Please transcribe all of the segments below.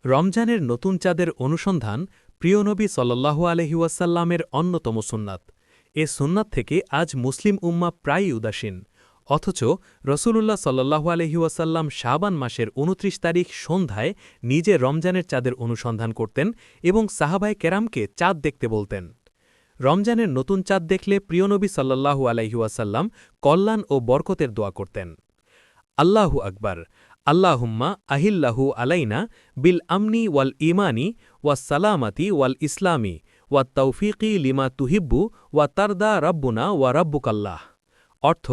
রমজানের নতুন চাঁদের অনুসন্ধান প্রিয় নবী সাল্লাল্লাহু আলাইহি ওয়াসাল্লামের অন্যতম সুন্নাত। এ সুন্নাত থেকে আজ মুসলিম উম্মা প্রায়ই উদাসীন। অথচ রসূলুল্লাহ সাল্লাল্লাহু আলাইহি ওয়াসাল্লাম শাবান মাসের ২৯ তারিখ সন্ধ্যায় নিজে রমজানের চাঁদের অনুসন্ধান করতেন এবং সাহাবায়ে কেরামকে চাঁদ দেখতে বলতেন। রমজানের নতুন চাঁদ দেখলে প্রিয় নবী সাল্লাল্লাহু আলাইহি ওয়াসাল্লাম কল্যাণ ও বরকতের দোয়া করতেন। আল্লাহু আকবার, আল্লাহুম্মা আহিল্লাহু আলাইনা বিল আমনি ওয়াল ইমানি ওয়াস সালামাতি ওয়াল ইসলামি ওয়াত তৌফিকি লিমা তুহিব্বু ওয়া তারদা রাব্বুনা ওয়া রাব্বুকাল্লাহ। অর্থ,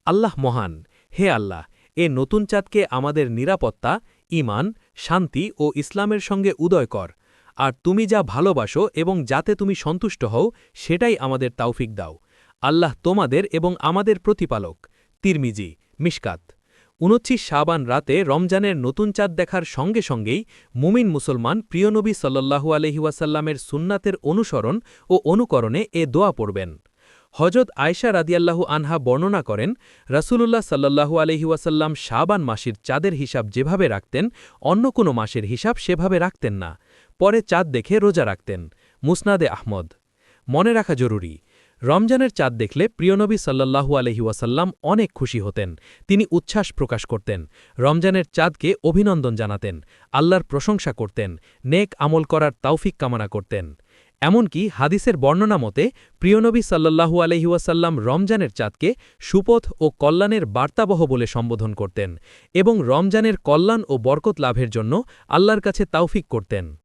আল্লাহ মহান, হে আল্লাহ, এ নতুন চাঁদকে আমাদের নিরাপত্তা, ঈমান, শান্তি ও ইসলামের সঙ্গে উদয় কর, আর তুমি যা ভালোবাসো এবং যাতে তুমি সন্তুষ্ট হও সেটাই আমাদের তাওফিক দাও। আল্লাহ তোমাদের এবং আমাদের প্রতিপালক। তিরমিজি, মিশকাত। ২৯ শাবান রাতে রমজানের নতুন চাঁদ দেখার সঙ্গে সঙ্গেই মুমিন মুসলমান প্রিয়নবী সাল্লাল্লাহু আলাইহি ওয়াসাল্লামের সুন্নাতের অনুসরণ ও অনুকরণে এ দোয়া পড়বেন। হজরত আয়েশা রাদিয়াল্লাহু আনহা বর্ণনা করেন, রাসূলুল্লাহ সাল্লাল্লাহু আলাইহি ওয়াসাল্লাম শাবান মাসের চাঁদের হিসাব যেভাবে রাখতেন, অন্য কোনো মাসের হিসাব সেভাবে রাখতেন না। পরে চাঁদ দেখে রোজা রাখতেন। মুসনাদে আহমদ। মনে রাখা জরুরি, রমজানের চাঁদ দেখলে প্রিয়নবী সাল্লাল্লাহু আলাইহি ওয়াসাল্লাম অনেক খুশি হতেন। তিনি উচ্ছ্বাস প্রকাশ করতেন, রমজানের চাঁদকে অভিনন্দন জানাতেন, আল্লাহর প্রশংসা করতেন, নেক আমল করার তাওফিক কামনা করতেন। এমনকি হাদিসের বর্ণনা মতে প্রিয়নবী সাল্লাল্লাহু আলাইহি ওয়াসাল্লাম রমজানের চাঁদকে সুপথ ও কল্যাণের বার্তাবহ বলে সম্বোধন করতেন এবং রমজানের কল্যাণ ও বরকত লাভের জন্য আল্লাহর কাছে তাওফিক করতেন।